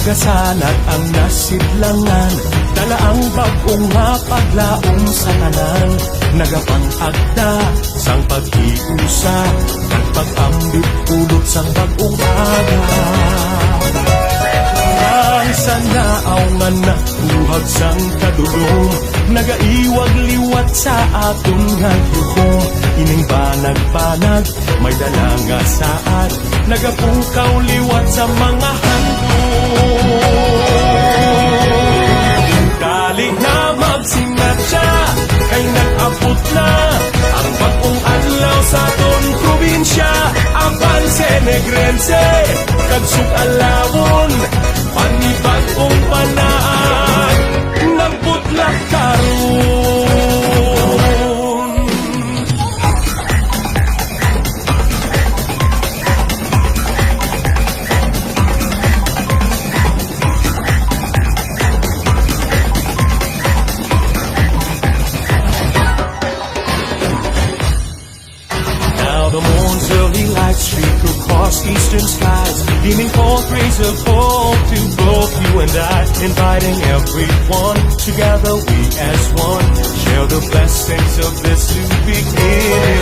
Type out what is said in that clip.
nagasanag ang nasidlangan, dala ang bag-ong nga paglaom sa tanan, nagapang-agda sang pag-iusa, nagpag-ambit pulot sang bag-ong aga. Ang sanaaw nga nakuhag sang kadulong, nagaiwag liwat sa aton nga yuhong, ining banag-banag may dala nga saad, nagapukaw liwat sa mga handong. Dali na magsinatsa, kay nag-abot na ang bagong adlaw sa aton probinsya. Avance Negrense, kagsug alawon, panibag-ong panaan, nagbutlak karon. Now the moon's early light streak across eastern skies, beaming forth rays of hope to both you and I, inviting everyone, together we as one, share the blessings of this new beginning.